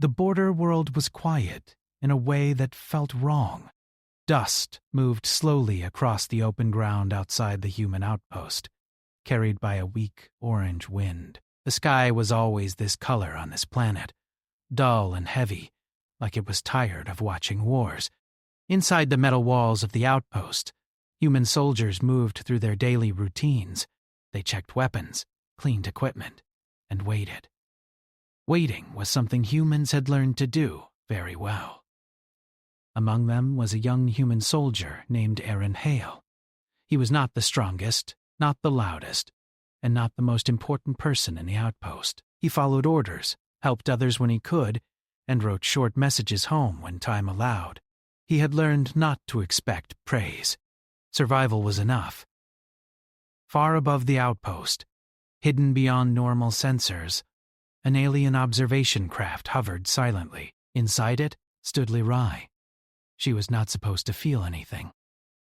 The border world was quiet in a way that felt wrong. Dust moved slowly across the open ground outside the human outpost, carried by a weak orange wind. The sky was always this color on this planet, dull and heavy, like it was tired of watching wars. Inside the metal walls of the outpost, human soldiers moved through their daily routines. They checked weapons, cleaned equipment, and waited. Waiting was something humans had learned to do very well. Among them was a young human soldier named Aaron Hale. He was not the strongest, not the loudest, and not the most important person in the outpost. He followed orders, helped others when he could, and wrote short messages home when time allowed. He had learned not to expect praise. Survival was enough. Far above the outpost, hidden beyond normal sensors, an alien observation craft hovered silently. Inside it stood Lirai. She was not supposed to feel anything.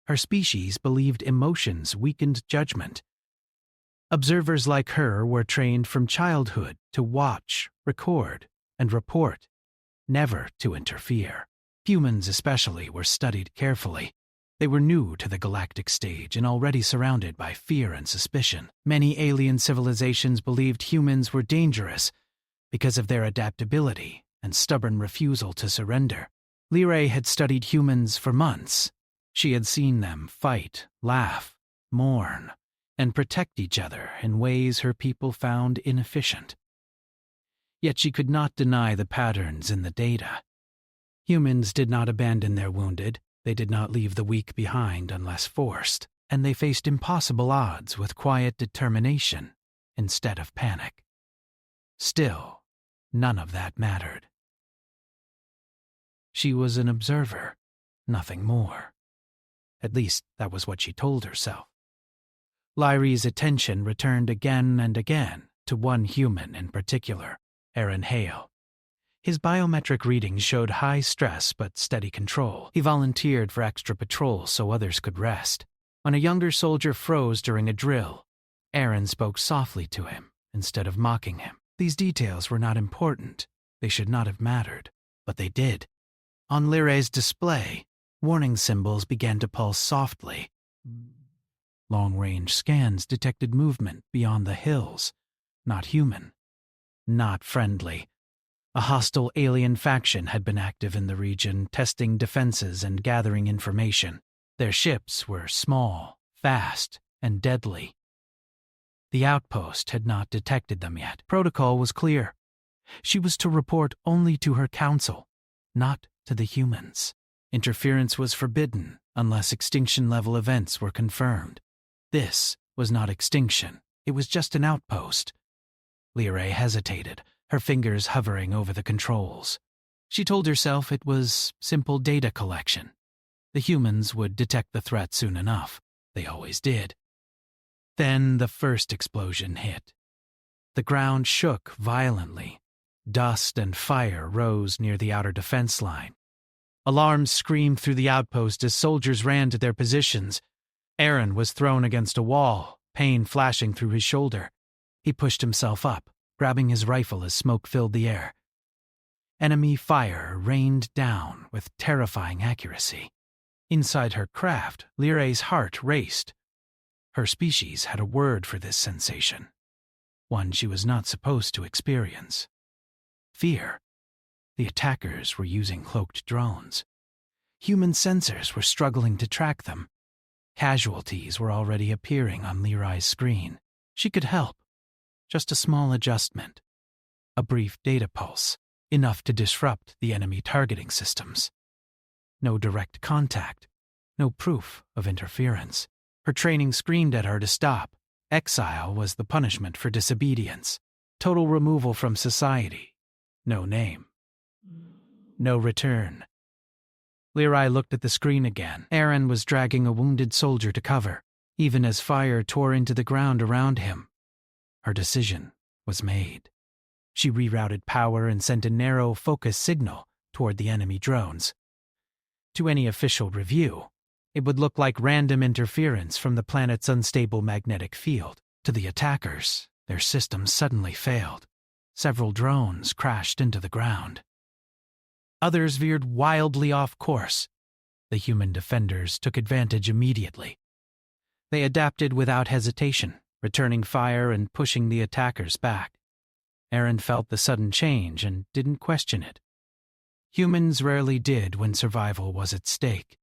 Her species believed emotions weakened judgment. Observers like her were trained from childhood to watch, record, and report, never to interfere. Humans especially were studied carefully. They were new to the galactic stage and already surrounded by fear and suspicion. Many alien civilizations believed humans were dangerous because of their adaptability and stubborn refusal to surrender. Lirai had studied humans for months. She had seen them fight, laugh, mourn, and protect each other in ways her people found inefficient. Yet she could not deny the patterns in the data. Humans did not abandon their wounded, they did not leave the weak behind unless forced, and they faced impossible odds with quiet determination instead of panic. Still, none of that mattered. She was an observer, nothing more. At least that was what she told herself. Lyrie's attention returned again and again to one human in particular, Aaron Hale. His biometric readings showed high stress but steady control. He volunteered for extra patrols so others could rest. When a younger soldier froze during a drill, Aaron spoke softly to him instead of mocking him. These details were not important. They should not have mattered, but they did. On Lyrai's display, warning symbols began to pulse softly. Long-range scans detected movement beyond the hills. Not human. Not friendly. A hostile alien faction had been active in the region, testing defenses and gathering information. Their ships were small, fast, and deadly. The outpost had not detected them yet. Protocol was clear. She was to report only to her council, not to the humans. Interference was forbidden unless extinction-level events were confirmed. This was not extinction. It was just an outpost. Lirai hesitated, her fingers hovering over the controls. She told herself it was simple data collection. The humans would detect the threat soon enough. They always did. Then the first explosion hit. The ground shook violently. Dust and fire rose near the outer defense line. Alarms screamed through the outpost as soldiers ran to their positions. Aaron was thrown against a wall, pain flashing through his shoulder. He pushed himself up, grabbing his rifle as smoke filled the air. Enemy fire rained down with terrifying accuracy. Inside her craft, Lyrai's heart raced. Her species had a word for this sensation, one she was not supposed to experience. Fear. The attackers were using cloaked drones. Human sensors were struggling to track them. Casualties were already appearing on Lyrai's screen. She could help. Just a small adjustment. A brief data pulse, enough to disrupt the enemy targeting systems. No direct contact. No proof of interference. Her training screamed at her to stop. Exile was the punishment for disobedience. Total removal from society. No name. No return. Lirai looked at the screen again. Aaron was dragging a wounded soldier to cover, even as fire tore into the ground around him. Her decision was made. She rerouted power and sent a narrow focus signal toward the enemy drones. To any official review, it would look like random interference from the planet's unstable magnetic field. To the attackers, their systems suddenly failed. Several drones crashed into the ground. Others veered wildly off course. The human defenders took advantage immediately. They adapted without hesitation, returning fire and pushing the attackers back. Aaron felt the sudden change and didn't question it. Humans rarely did when survival was at stake.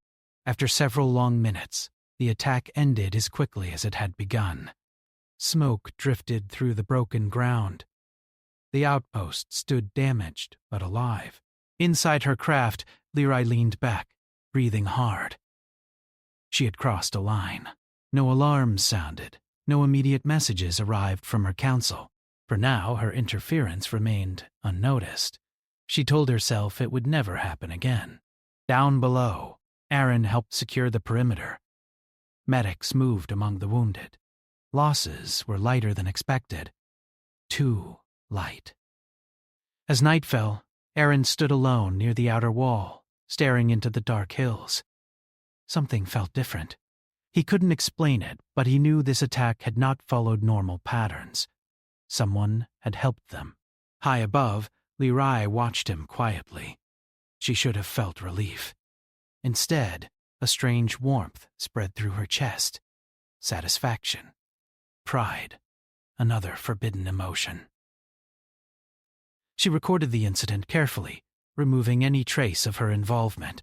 After several long minutes, the attack ended as quickly as it had begun. Smoke drifted through the broken ground. The outpost stood damaged but alive. Inside her craft, Leroy leaned back, breathing hard. She had crossed a line. No alarms sounded. No immediate messages arrived from her council. For now, her interference remained unnoticed. She told herself it would never happen again. Down below, Aaron helped secure the perimeter. Medics moved among the wounded. Losses were lighter than expected. Too light. As night fell, Aaron stood alone near the outer wall, staring into the dark hills. Something felt different. He couldn't explain it, but he knew this attack had not followed normal patterns. Someone had helped them. High above, Leroy watched him quietly. She should have felt relief. Instead, a strange warmth spread through her chest. Satisfaction. Pride. Another forbidden emotion. She recorded the incident carefully, removing any trace of her involvement.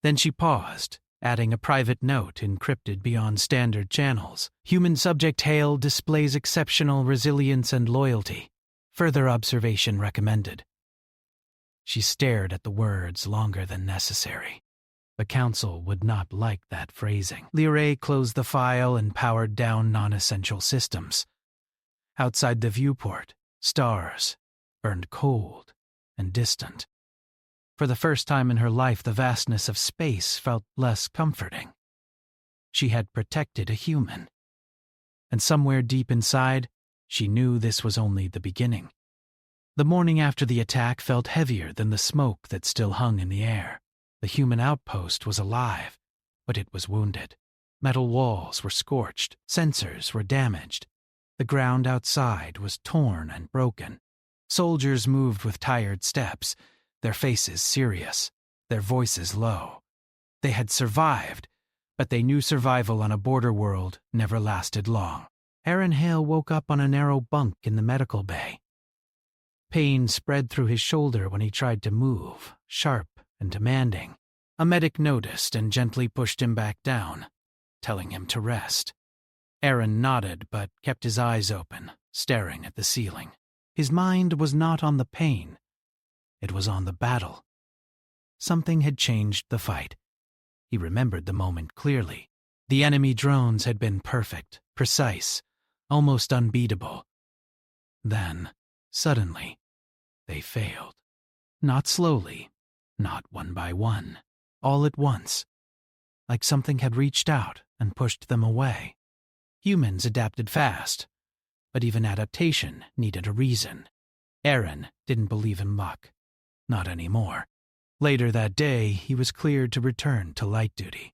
Then she paused, adding a private note encrypted beyond standard channels. Human subject Hale displays exceptional resilience and loyalty. Further observation recommended. She stared at the words longer than necessary. The council would not like that phrasing. Leray closed the file and powered down non-essential systems. Outside the viewport, stars burned cold and distant. For the first time in her life, the vastness of space felt less comforting. She had protected a human. And somewhere deep inside, she knew this was only the beginning. The morning after the attack felt heavier than the smoke that still hung in the air. The human outpost was alive, but it was wounded. Metal walls were scorched, sensors were damaged. The ground outside was torn and broken. Soldiers moved with tired steps, their faces serious, their voices low. They had survived, but they knew survival on a border world never lasted long. Aaron Hale woke up on a narrow bunk in the medical bay. Pain spread through his shoulder when he tried to move, sharp and demanding. A medic noticed and gently pushed him back down, telling him to rest. Aaron nodded but kept his eyes open, staring at the ceiling. His mind was not on the pain. It was on the battle. Something had changed the fight. He remembered the moment clearly. The enemy drones had been perfect, precise, almost unbeatable. Then, suddenly, they failed. Not slowly, not one by one, all at once. Like something had reached out and pushed them away. Humans adapted fast, but even adaptation needed a reason. Aaron didn't believe in luck. Not anymore. Later that day, he was cleared to return to light duty.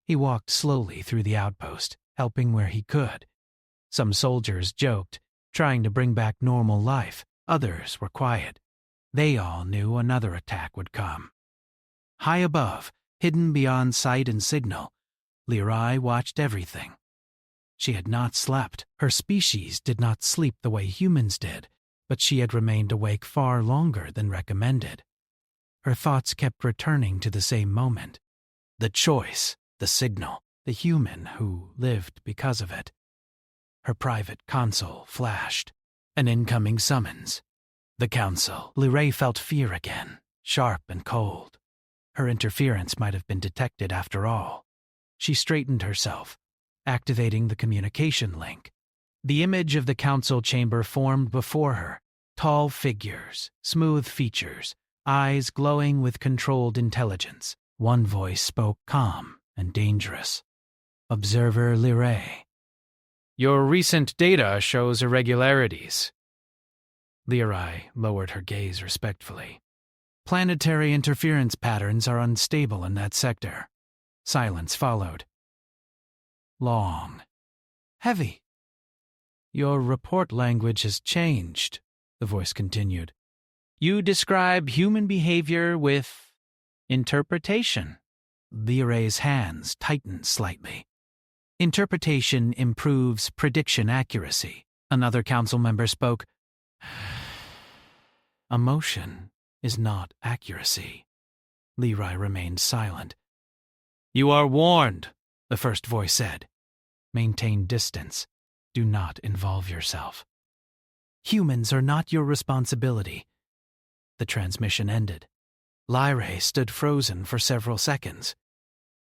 He walked slowly through the outpost, helping where he could. Some soldiers joked, trying to bring back normal life. Others were quiet. They all knew another attack would come. High above, hidden beyond sight and signal, Leroy watched everything. She had not slept. Her species did not sleep the way humans did, but she had remained awake far longer than recommended. Her thoughts kept returning to the same moment. The choice, the signal, the human who lived because of it. Her private console flashed. An incoming summons. The council. Leray felt fear again, sharp and cold. Her interference might have been detected after all. She straightened herself, activating the communication link. The image of the council chamber formed before her. Tall figures, smooth features, eyes glowing with controlled intelligence. One voice spoke calm and dangerous. Observer Leray. Your recent data shows irregularities. Leray lowered her gaze respectfully. Planetary interference patterns are unstable in that sector. Silence followed. Long. Heavy. Your report language has changed, the voice continued. You describe human behavior with interpretation. Liray's hands tightened slightly. Interpretation improves prediction accuracy. Another council member spoke. Emotion is not accuracy. Liray remained silent. You are warned, the first voice said. Maintain distance. Do not involve yourself. Humans are not your responsibility. The transmission ended. Liray stood frozen for several seconds.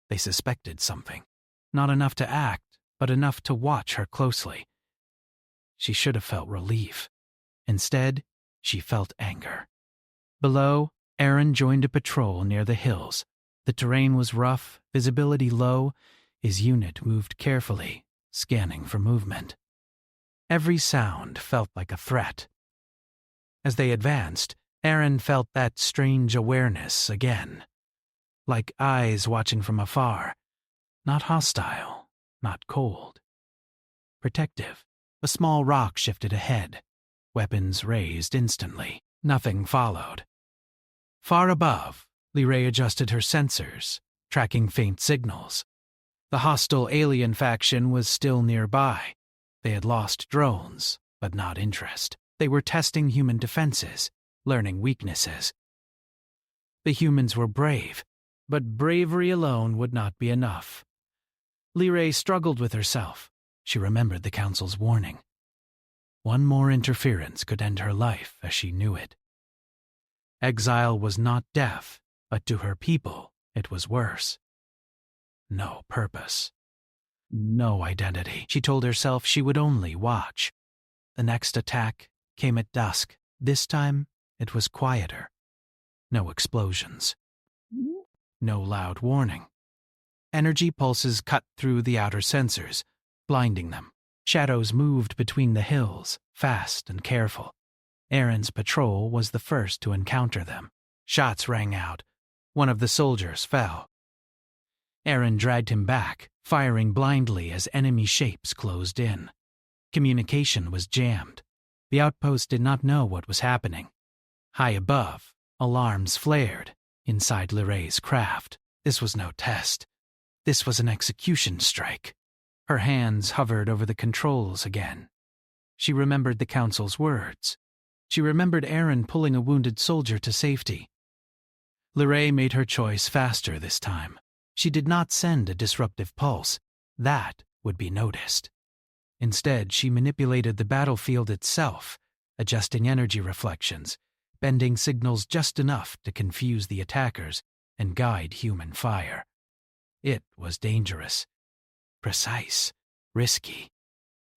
They suspected something. Not enough to act, but enough to watch her closely. She should have felt relief. Instead, she felt anger. Below, Aaron joined a patrol near the hills. The terrain was rough, visibility low. His unit moved carefully, scanning for movement. Every sound felt like a threat. As they advanced, Aaron felt that strange awareness again. Like eyes watching from afar. Not hostile, not cold. Protective. A small rock shifted ahead. Weapons raised instantly. Nothing followed. Far above, Liray adjusted her sensors, tracking faint signals. The hostile alien faction was still nearby. They had lost drones, but not interest. They were testing human defenses, learning weaknesses. The humans were brave, but bravery alone would not be enough. Liray struggled with herself. She remembered the Council's warning. One more interference could end her life as she knew it. Exile was not death, but to her people, it was worse. No purpose. No identity. She told herself she would only watch. The next attack came at dusk. This time, it was quieter. No explosions. No loud warning. Energy pulses cut through the outer sensors, blinding them. Shadows moved between the hills, fast and careful. Aaron's patrol was the first to encounter them. Shots rang out. One of the soldiers fell. Aaron dragged him back, firing blindly as enemy shapes closed in. Communication was jammed. The outpost did not know what was happening. High above, alarms flared inside Liray's craft. This was no test. This was an execution strike. Her hands hovered over the controls again. She remembered the Council's words. She remembered Aaron pulling a wounded soldier to safety. Liray made her choice faster this time. She did not send a disruptive pulse. That would be noticed. Instead, she manipulated the battlefield itself, adjusting energy reflections, bending signals just enough to confuse the attackers and guide human fire. It was dangerous. Precise. Risky.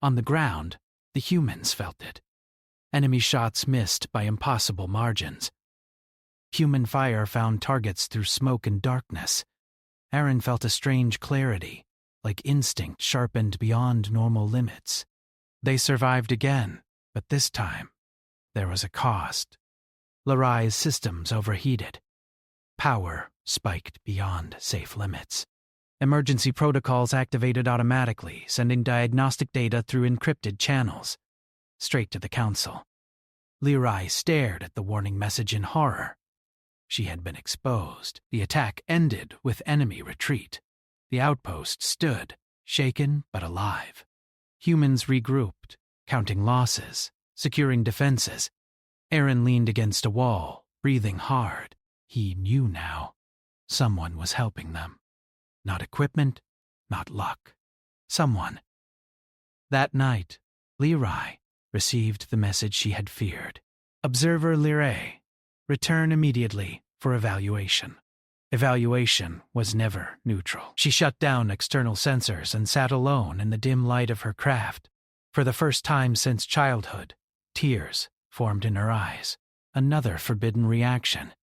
On the ground, the humans felt it. Enemy shots missed by impossible margins. Human fire found targets through smoke and darkness. Aaron felt a strange clarity, like instinct sharpened beyond normal limits. They survived again, but this time, there was a cost. Liray's systems overheated. Power spiked beyond safe limits. Emergency protocols activated automatically, sending diagnostic data through encrypted channels. Straight to the Council. Liray stared at the warning message in horror. She had been exposed. The attack ended with enemy retreat. The outpost stood, shaken but alive. Humans regrouped, counting losses, securing defenses. Aaron leaned against a wall, breathing hard. He knew now. Someone was helping them. Not equipment, not luck. Someone. That night, Liray received the message she had feared. Observer Liray, return immediately for evaluation. Evaluation was never neutral. She shut down external sensors and sat alone in the dim light of her craft. For the first time since childhood, tears formed in her eyes. Another forbidden reaction.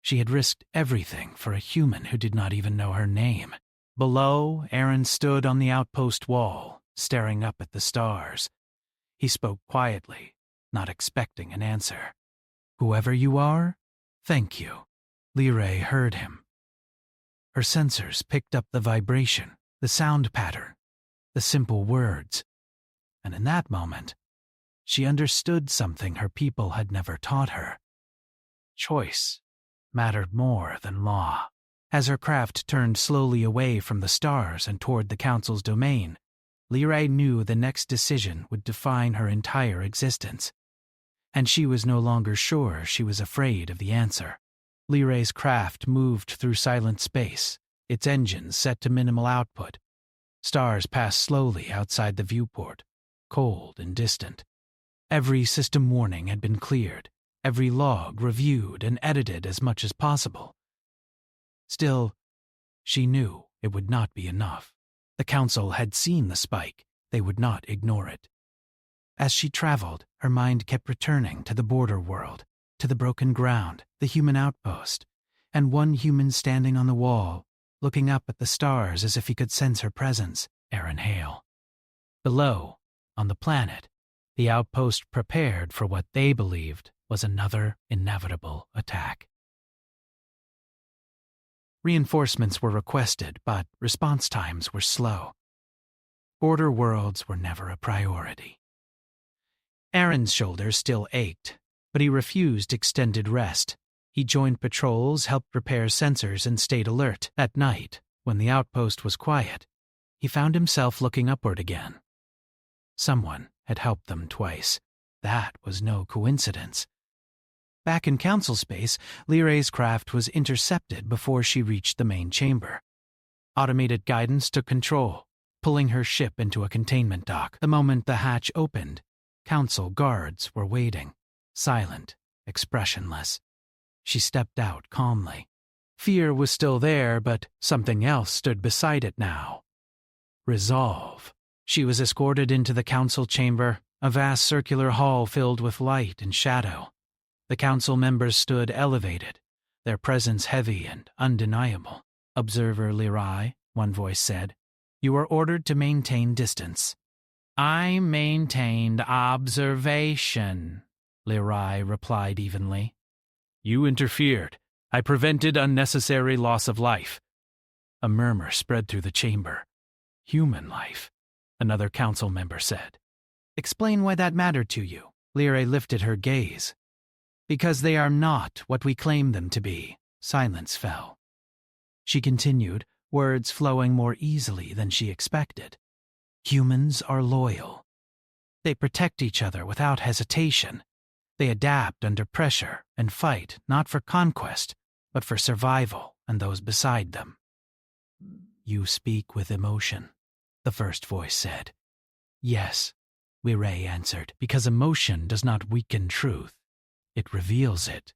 She had risked everything for a human who did not even know her name. Below, Aaron stood on the outpost wall, staring up at the stars. He spoke quietly, not expecting an answer. Whoever you are, thank you. Liray heard him. Her sensors picked up the vibration, the sound pattern, the simple words. And in that moment, she understood something her people had never taught her. choice mattered more than law. As her craft turned slowly away from the stars and toward the Council's domain, Lyrae knew the next decision would define her entire existence. And she was no longer sure she was afraid of the answer. Lyrae's craft moved through silent space, its engines set to minimal output. Stars passed slowly outside the viewport, cold and distant. Every system warning had been cleared, every log reviewed and edited as much as possible. Still, she knew it would not be enough. The Council had seen the spike. They would not ignore it. As she traveled, her mind kept returning to the border world, to the broken ground, the human outpost, and one human standing on the wall, looking up at the stars as if he could sense her presence, Aaron Hale. Below, on the planet, the outpost prepared for what they believed was another inevitable attack. Reinforcements were requested, but response times were slow. Border worlds were never a priority. Aaron's shoulders still ached, but he refused extended rest. He joined patrols, helped repair sensors, and stayed alert. At night, when the outpost was quiet, he found himself looking upward again. Someone had helped them twice. That was no coincidence. Back in Council space, Lyrae's craft was intercepted before she reached the main chamber. Automated guidance took control, pulling her ship into a containment dock. The moment the hatch opened, Council guards were waiting, silent, expressionless. She stepped out calmly. Fear was still there, but something else stood beside it now. Resolve. She was escorted into the Council chamber, a vast circular hall filled with light and shadow. The Council members stood elevated, their presence heavy and undeniable. "Observer Lyrae," one voice said, "you are ordered to maintain distance." "I maintained observation," Lyrae replied evenly. "You interfered. I prevented unnecessary loss of life." A murmur spread through the chamber. "Human life," another Council member said. "Explain why that mattered to you." Lyrae lifted her gaze. "Because they are not what we claim them to be." Silence fell. She continued, words flowing more easily than she expected. "Humans are loyal. They protect each other without hesitation. They adapt under pressure and fight not for conquest, but for survival and those beside them." "You speak with emotion," the first voice said. "Yes," Lyrae answered, "because emotion does not weaken truth. It reveals it."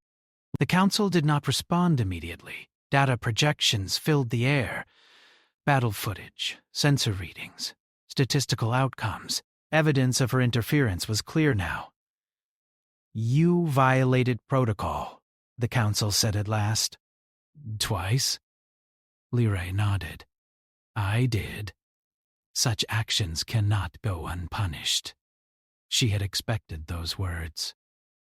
The Council did not respond immediately. Data projections filled the air. Battle footage, sensor readings, statistical outcomes. Evidence of her interference was clear now. "You violated protocol," the Council said at last. "Twice?" Lyrae nodded. "I did. Such actions cannot go unpunished." She had expected those words.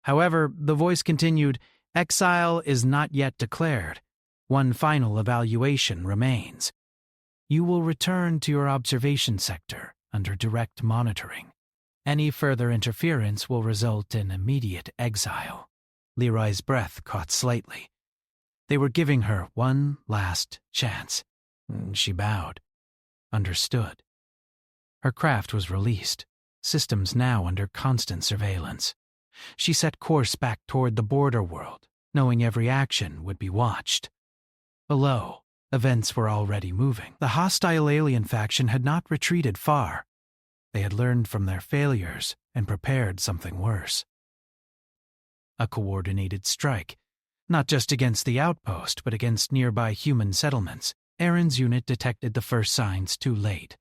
However, the voice continued, "Exile is not yet declared. One final evaluation remains. You will return to your observation sector under direct monitoring. Any further interference will result in immediate exile." Lyrae's breath caught slightly. They were giving her one last chance. She bowed. Understood. Her craft was released, systems now under constant surveillance. She set course back toward the border world, knowing every action would be watched. Below, events were already moving. The hostile alien faction had not retreated far. They had learned from their failures and prepared something worse. A coordinated strike, not just against the outpost, but against nearby human settlements. Aaron's unit detected the first signs too late.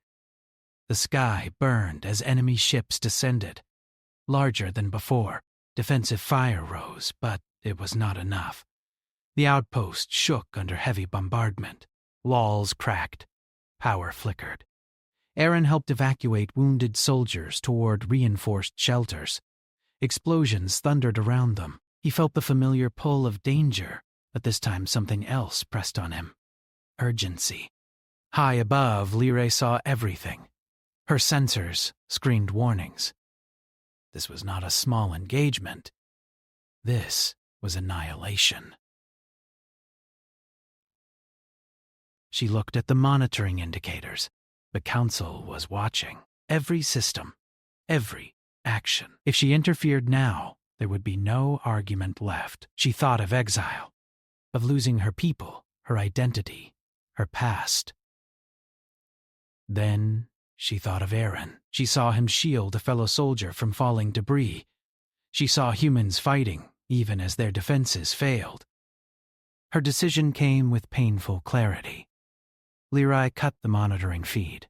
The sky burned as enemy ships descended. Larger than before, defensive fire rose, but it was not enough. The outpost shook under heavy bombardment. Walls cracked. Power flickered. Aaron helped evacuate wounded soldiers toward reinforced shelters. Explosions thundered around them. He felt the familiar pull of danger, but this time something else pressed on him. Urgency. High above, Lyrae saw everything. Her sensors screened warnings. This was not a small engagement. This was annihilation. She looked at the monitoring indicators. The Council was watching. Every system, every action. If she interfered now, there would be no argument left. She thought of Exile, of losing her people, her identity, her past. Then she thought of Aaron. She saw him shield a fellow soldier from falling debris. She saw humans fighting, even as their defenses failed. Her decision came with painful clarity. Leroy cut the monitoring feed.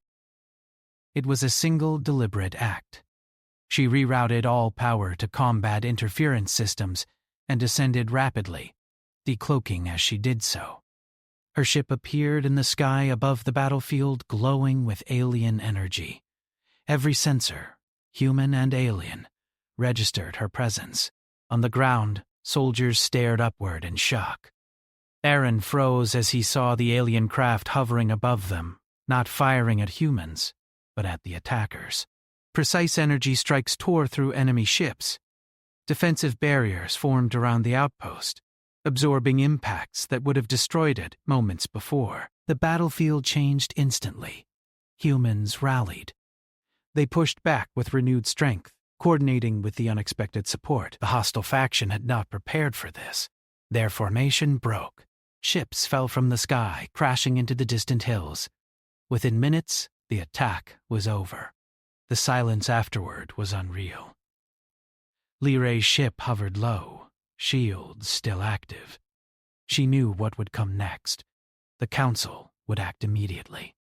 It was a single deliberate act. She rerouted all power to combat interference systems and descended rapidly, decloaking as she did so. Her ship appeared in the sky above the battlefield, glowing with alien energy. Every sensor, human and alien, registered her presence. On the ground, soldiers stared upward in shock. Aaron froze as he saw the alien craft hovering above them, not firing at humans, but at the attackers. Precise energy strikes tore through enemy ships. Defensive barriers formed around the outpost, absorbing impacts that would have destroyed it moments before. The battlefield changed instantly. Humans rallied. They pushed back with renewed strength, coordinating with the unexpected support. The hostile faction had not prepared for this. Their formation broke. Ships fell from the sky, crashing into the distant hills. Within minutes, the attack was over. The silence afterward was unreal. Liray's ship hovered low, shields still active. She knew what would come next. The Council would act immediately.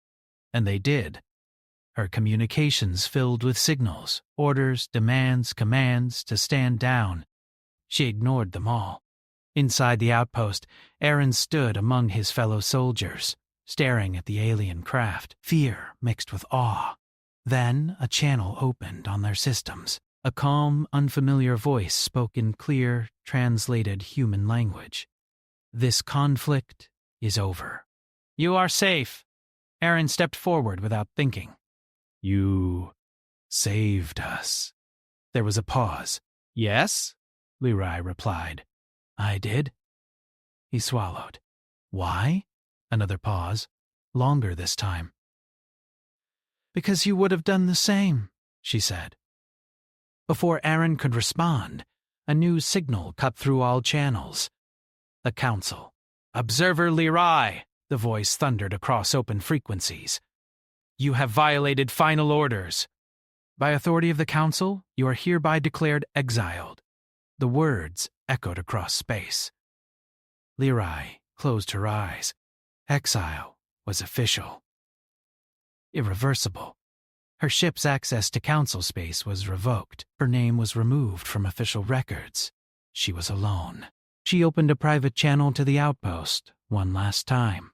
And they did. Her communications filled with signals, orders, demands, commands to stand down. She ignored them all. Inside the outpost, Aaron stood among his fellow soldiers, staring at the alien craft, fear mixed with awe. Then a channel opened on their systems. A calm, unfamiliar voice spoke in clear, translated human language. "This conflict is over. You are safe." Aaron stepped forward without thinking. "You saved us." There was a pause. "Yes?" Leroy replied. "I did." He swallowed. "Why?" Another pause. Longer this time. "Because you would have done the same," she said. Before Aaron could respond, a new signal cut through all channels. The Council. "Observer Leroy," the voice thundered across open frequencies. "You have violated final orders. By authority of the Council, you are hereby declared exiled." The words echoed across space. Leroy closed her eyes. Exile was official. Irreversible. Her ship's access to Council space was revoked. Her name was removed from official records. She was alone. She opened a private channel to the outpost one last time.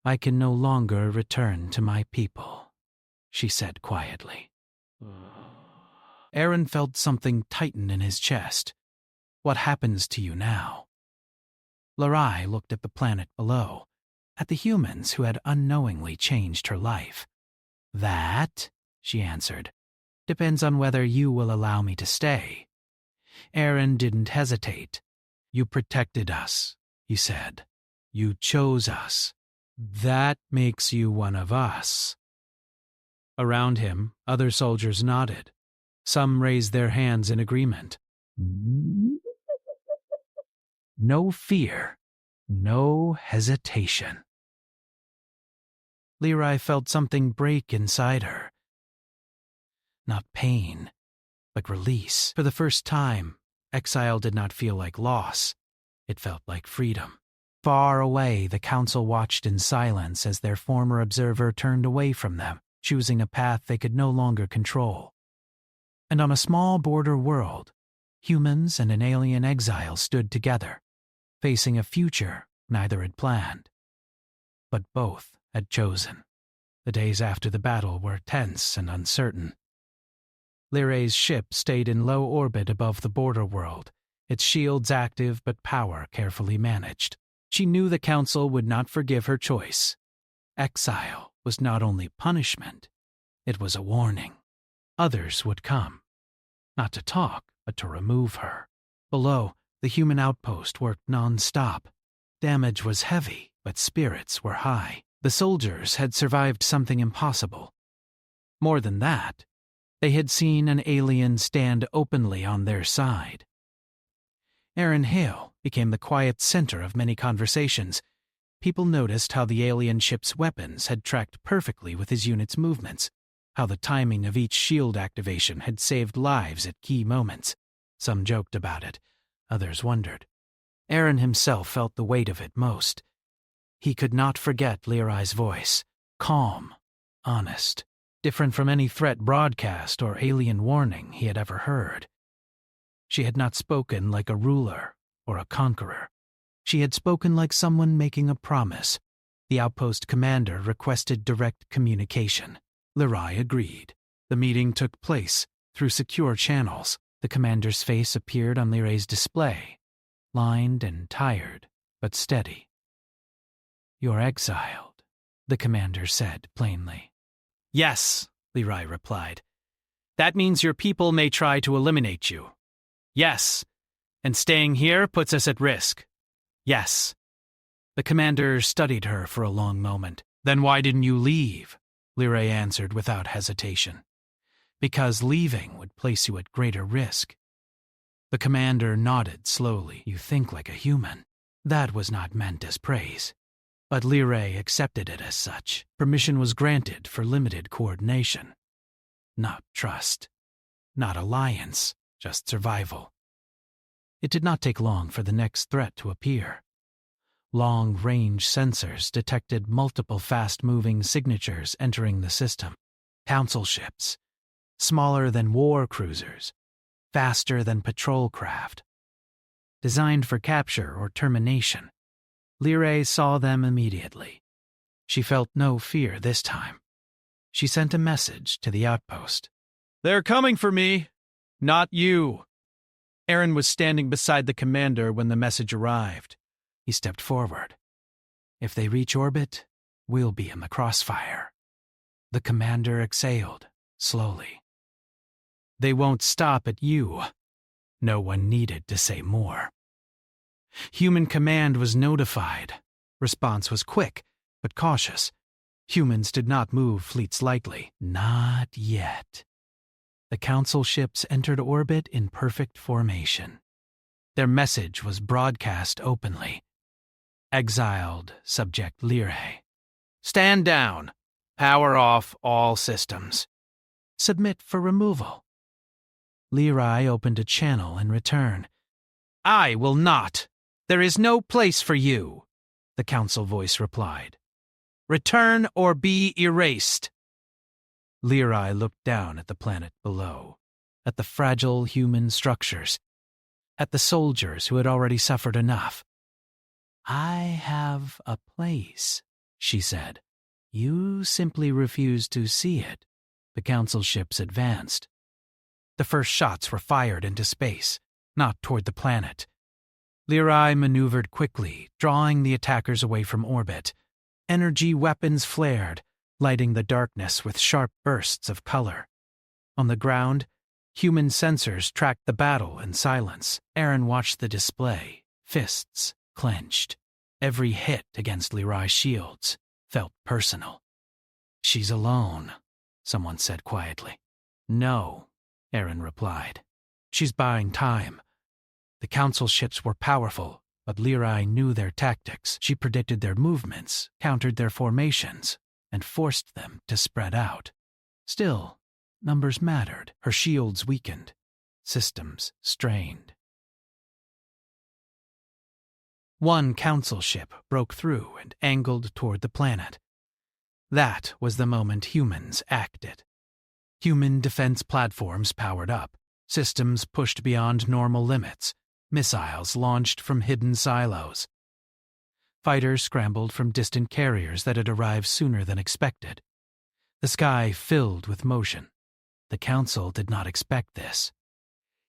"I can no longer return to my people," she said quietly. Aaron felt something tighten in his chest. "What happens to you now?" Leroy looked at the planet below, at the humans who had unknowingly changed her life. "That," she answered, "depends on whether you will allow me to stay." Aaron didn't hesitate. "You protected us," he said. "You chose us. That makes you one of us." Around him, other soldiers nodded. Some raised their hands in agreement. No fear, no hesitation. Leroy felt something break inside her. Not pain, but release. For the first time, exile did not feel like loss. It felt like freedom. Far away, the Council watched in silence as their former observer turned away from them, choosing a path they could no longer control. And on a small border world, humans and an alien exile stood together, facing a future neither had planned. But both had chosen. The days after the battle were tense and uncertain. Liray's ship stayed in low orbit above the border world, its shields active but power carefully managed. She knew the Council would not forgive her choice. Exile was not only punishment, it was a warning. Others would come, not to talk, but to remove her. Below, The human outpost worked non-stop. Damage was heavy, but spirits were high. The soldiers had survived something impossible. More than that, they had seen an alien stand openly on their side. Aaron Hale became the quiet center of many conversations. People noticed how the alien ship's weapons had tracked perfectly with his unit's movements, how the timing of each shield activation had saved lives at key moments. Some joked about it, others wondered. Aaron himself felt the weight of it most. He could not forget Lirai's voice, calm, honest, different from any threat broadcast or alien warning he had ever heard. She had not spoken like a ruler or a conqueror. She had spoken like someone making a promise. The outpost commander requested direct communication. Lirai agreed. The meeting took place through secure channels. The commander's face appeared on Lirai's display, lined and tired, but steady. "You're exiled," the commander said plainly. "Yes," Lirai replied. "That means your people may try to eliminate you. Yes, and staying here puts us at risk. Yes." The commander studied her for a long moment. "Then why didn't you leave?" Lirai answered without hesitation. "Because leaving would place you at greater risk." The commander nodded slowly. "You think like a human." That was not meant as praise, but Lirai accepted it as such. Permission was granted for limited coordination. Not trust, not alliance, just survival. It did not take long for the next threat to appear. Long-range sensors detected multiple fast-moving signatures entering the system. Council ships, smaller than war cruisers, faster than patrol craft. Designed for capture or termination, Lirai saw them immediately. She felt no fear this time. She sent a message to the outpost. "They're coming for me, not you." Aaron was standing beside the commander when the message arrived. He stepped forward. "If they reach orbit, we'll be in the crossfire." The commander exhaled, slowly. "They won't stop at you." No one needed to say more. Human command was notified. Response was quick, but cautious. Humans did not move fleets lightly. Not yet. The council ships entered orbit in perfect formation. Their message was broadcast openly. Exiled Subject Lirai. Stand down. Power off all systems. Submit for removal. Lirai opened a channel in return. "I will not. There is no place for you," the council voice replied. "Return or be erased." Lirai looked down at the planet below, at the fragile human structures, at the soldiers who had already suffered enough. "I have a place," she said. "You simply refuse to see it." The council ships advanced. The first shots were fired into space, not toward the planet. Lirai maneuvered quickly, drawing the attackers away from orbit. Energy weapons flared, lighting the darkness with sharp bursts of color. On the ground, human sensors tracked the battle in silence. Aaron watched the display, fists clenched. Every hit against Lirai's shields felt personal. "She's alone," someone said quietly. "No," Aaron replied. "She's buying time." The council ships were powerful, but Lirai knew their tactics. She predicted their movements, countered their formations, and forced them to spread out. Still, numbers mattered. Her shields weakened, systems strained. One council ship broke through and angled toward the planet. That was the moment humans acted. Human defense platforms powered up, systems pushed beyond normal limits, missiles launched from hidden silos. Fighters scrambled from distant carriers that had arrived sooner than expected. The sky filled with motion. The council did not expect this.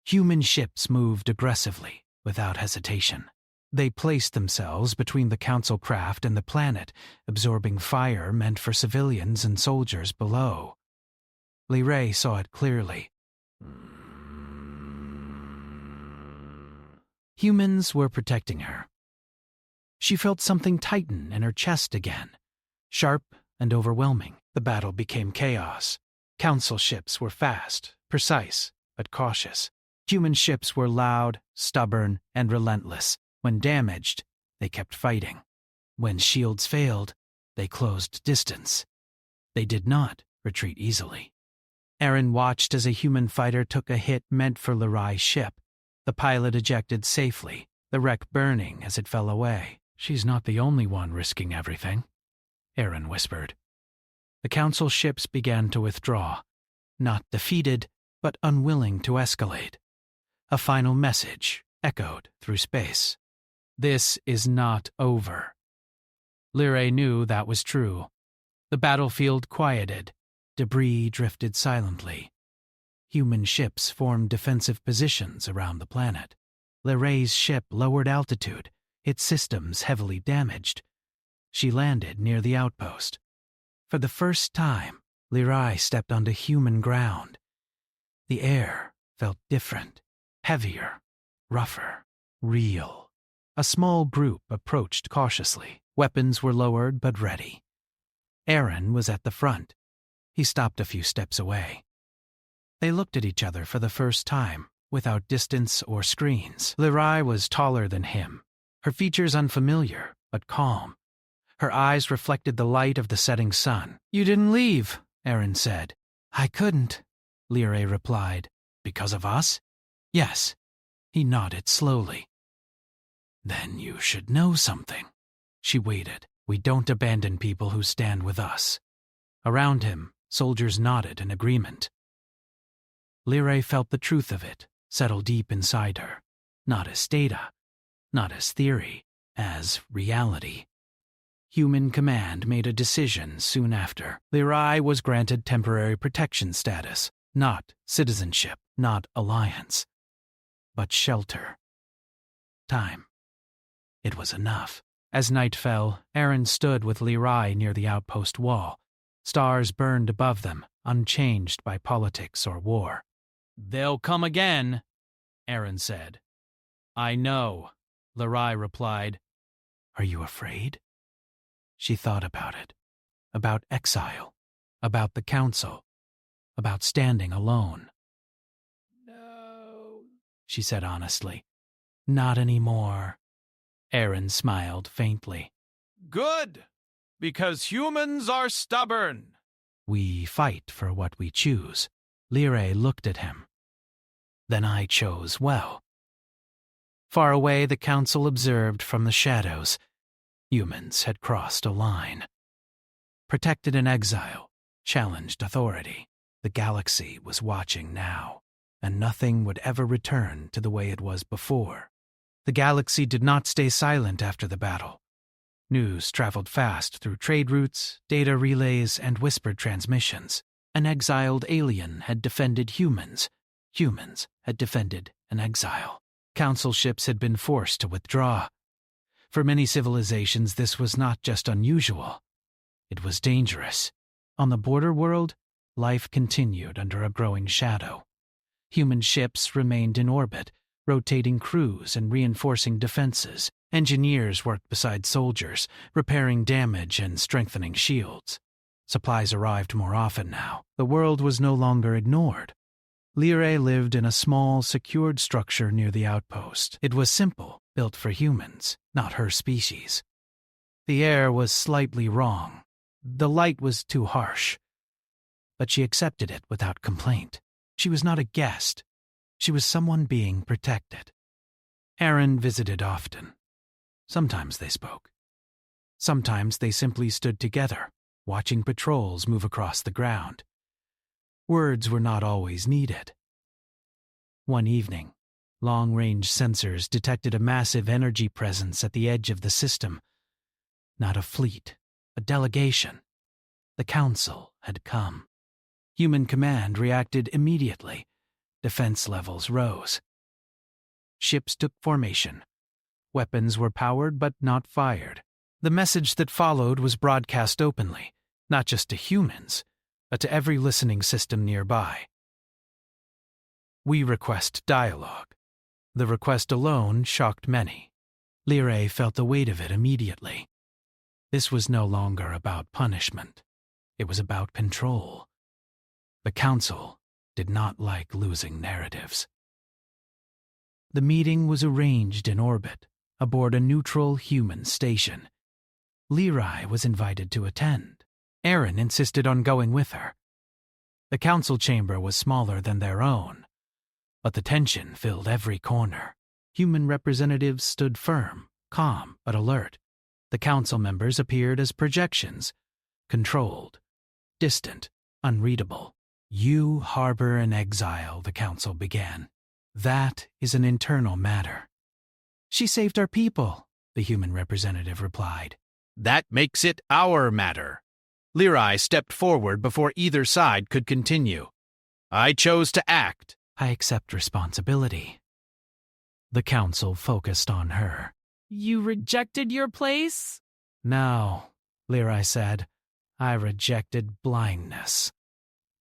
Human ships moved aggressively, without hesitation. They placed themselves between the council craft and the planet, absorbing fire meant for civilians and soldiers below. Lirai saw it clearly. Humans were protecting her. She felt something tighten in her chest again, sharp and overwhelming. The battle became chaos. Council ships were fast, precise, but cautious. Human ships were loud, stubborn, and relentless. When damaged, they kept fighting. When shields failed, they closed distance. They did not retreat easily. Aaron watched as a human fighter took a hit meant for Lyrai's ship. The pilot ejected safely, the wreck burning as it fell away. "She's not the only one risking everything," Aaron whispered. The council ships began to withdraw, not defeated, but unwilling to escalate. A final message echoed through space. "This is not over." Lyrae knew that was true. The battlefield quieted. Debris drifted silently. Human ships formed defensive positions around the planet. Lyrai's ship lowered altitude, its systems heavily damaged. She landed near the outpost. For the first time, Lyrae stepped onto human ground. The air felt different, heavier, rougher, real. A small group approached cautiously. Weapons were lowered but ready. Aaron was at the front. He stopped a few steps away. They looked at each other for the first time, without distance or screens. Lyrae was taller than him, her features unfamiliar but calm. Her eyes reflected the light of the setting sun. "You didn't leave," Aaron said. "I couldn't," Lyrae replied. "Because of us?" "Yes." He nodded slowly. "Then you should know something." She waited. "We don't abandon people who stand with us." Around him, soldiers nodded in agreement. Lyrae felt the truth of it settle deep inside her, not as data, not as theory, as reality. Human Command made a decision soon after. Lyrae was granted temporary protection status, not citizenship, not alliance, but shelter. Time. It was enough. As night fell, Aaron stood with Lyrae near the outpost wall. Stars burned above them, unchanged by politics or war. "They'll come again," Aaron said. "I know," Lyrae replied. "Are you afraid?" She thought about it, about exile, about the council, about standing alone. "No," she said honestly. "Not anymore." Aaron smiled faintly. "Good, because humans are stubborn." "We fight for what we choose." Lyrae looked at him. "Then I chose well." Far away, the council observed from the shadows. Humans had crossed a line. Protected in exile, challenged authority. The galaxy was watching now, and nothing would ever return to the way it was before. The galaxy did not stay silent after the battle. News traveled fast through trade routes, data relays, and whispered transmissions. An exiled alien had defended humans. Humans had defended an exile. Council ships had been forced to withdraw. For many civilizations, this was not just unusual. It was dangerous. On the border world, life continued under a growing shadow. Human ships remained in orbit, rotating crews and reinforcing defenses. Engineers worked beside soldiers, repairing damage and strengthening shields. Supplies arrived more often now. The world was no longer ignored. Lyrae lived in a small, secured structure near the outpost. It was simple, built for humans, not her species. The air was slightly wrong. The light was too harsh. But she accepted it without complaint. She was not a guest. She was someone being protected. Aaron visited often. Sometimes they spoke. Sometimes they simply stood together, watching patrols move across the ground. Words were not always needed. One evening, long-range sensors detected a massive energy presence at the edge of the system. Not a fleet, a delegation. The council had come. Human Command reacted immediately. Defense levels rose. Ships took formation. Weapons were powered but not fired. The message that followed was broadcast openly, not just to humans, but to every listening system nearby. We request dialogue. The request alone shocked many. Lyrae felt the weight of it immediately. This was no longer about punishment. It was about control. The Council did not like losing narratives. The meeting was arranged in orbit, aboard a neutral human station. Lyrae was invited to attend. Aaron insisted on going with her. The council chamber was smaller than their own, but the tension filled every corner. Human representatives stood firm, calm, but alert. The council members appeared as projections, controlled, distant, unreadable. "You harbor an exile," the council began. "That is an internal matter." "She saved our people," the human representative replied. "That makes it our matter." Lyrae stepped forward before either side could continue. "I chose to act. I accept responsibility." The council focused on her. "You rejected your place?" "No," Lyrae said. "I rejected blindness."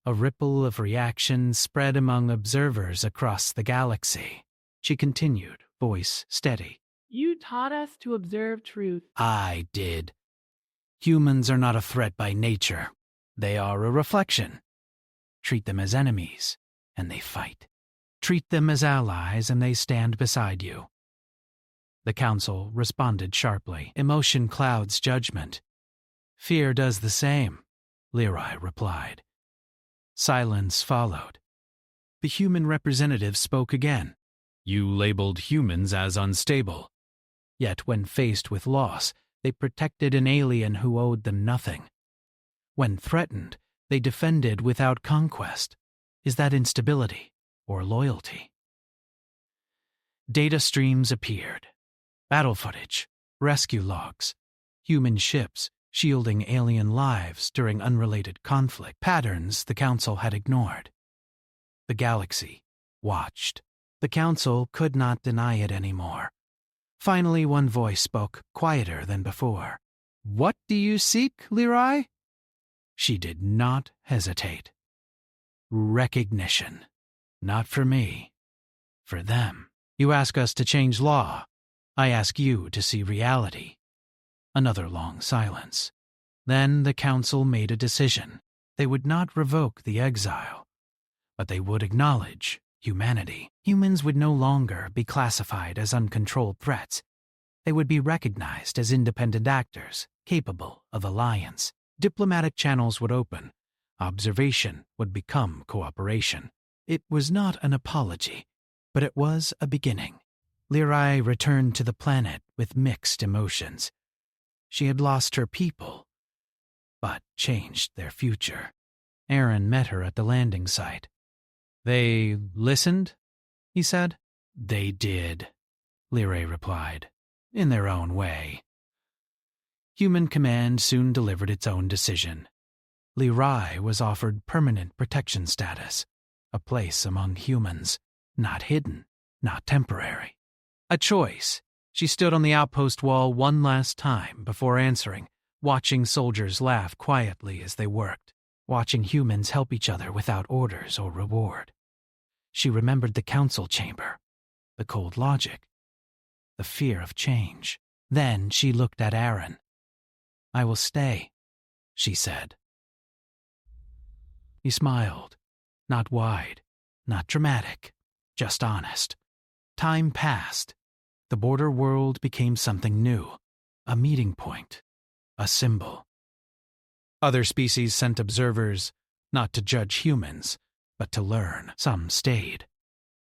A ripple of reaction spread among observers across the galaxy. She continued, voice steady. "You taught us to observe truth." "I did. Humans are not a threat by nature. They are a reflection. Treat them as enemies, and they fight. Treat them as allies, and they stand beside you." The council responded sharply. Emotion clouds judgment. "Fear does the same," Lyrae replied. Silence followed. The human representative spoke again. "You labeled humans as unstable. Yet when faced with loss, they protected an alien who owed them nothing. When threatened, they defended without conquest. Is that instability or loyalty?" Data streams appeared. Battle footage, rescue logs, human ships shielding alien lives during unrelated conflict, patterns the Council had ignored. The galaxy watched. The Council could not deny it anymore. Finally, one voice spoke, quieter than before. "What do you seek, Lyrae?" She did not hesitate. "Recognition. Not for me. For them. You ask us to change law. I ask you to see reality." Another long silence. Then the council made a decision. They would not revoke the exile, but they would acknowledge humanity. Humans would no longer be classified as uncontrolled threats. They would be recognized as independent actors, capable of alliance. Diplomatic channels would open. Observation would become cooperation. It was not an apology, but it was a beginning. Lyrae returned to the planet with mixed emotions. She had lost her people, but changed their future. Aaron met her at the landing site. "They listened?" he said. "They did," Lyrae replied, in their own way. Human Command soon delivered its own decision. Lyrae was offered permanent protection status, a place among humans, not hidden, not temporary. A choice. She stood on the outpost wall one last time before answering, watching soldiers laugh quietly as they worked, watching humans help each other without orders or reward. She remembered the council chamber, the cold logic, the fear of change. Then she looked at Aaron. "I will stay," she said. He smiled, not wide, not dramatic, just honest. Time passed. The border world became something new, a meeting point, a symbol. Other species sent observers, not to judge humans, but to learn. Some stayed,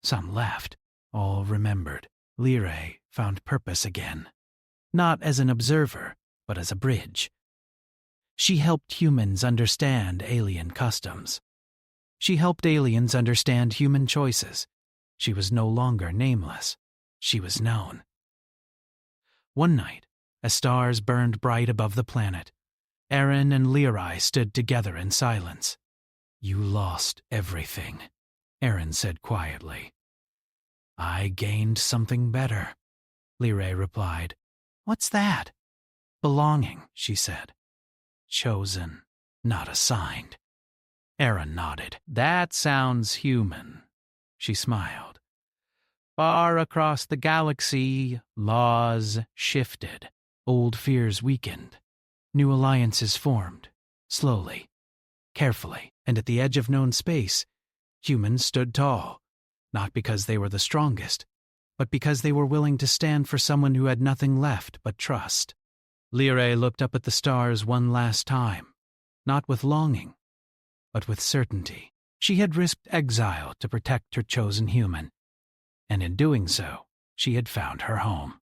some left, all remembered. Lyrae found purpose again, not as an observer, but as a bridge. She helped humans understand alien customs. She helped aliens understand human choices. She was no longer nameless. She was known. One night, as stars burned bright above the planet, Aaron and Lyrae stood together in silence. "You lost everything," Aaron said quietly. "I gained something better," Lyrae replied. "What's that?" "Belonging," she said. "Chosen, not assigned." Aaron nodded. "That sounds human." She smiled. Far across the galaxy, laws shifted. Old fears weakened. New alliances formed, slowly, carefully, and at the edge of known space, humans stood tall, not because they were the strongest, but because they were willing to stand for someone who had nothing left but trust. Lyrae looked up at the stars one last time, not with longing, but with certainty. She had risked exile to protect her chosen human, and in doing so, she had found her home.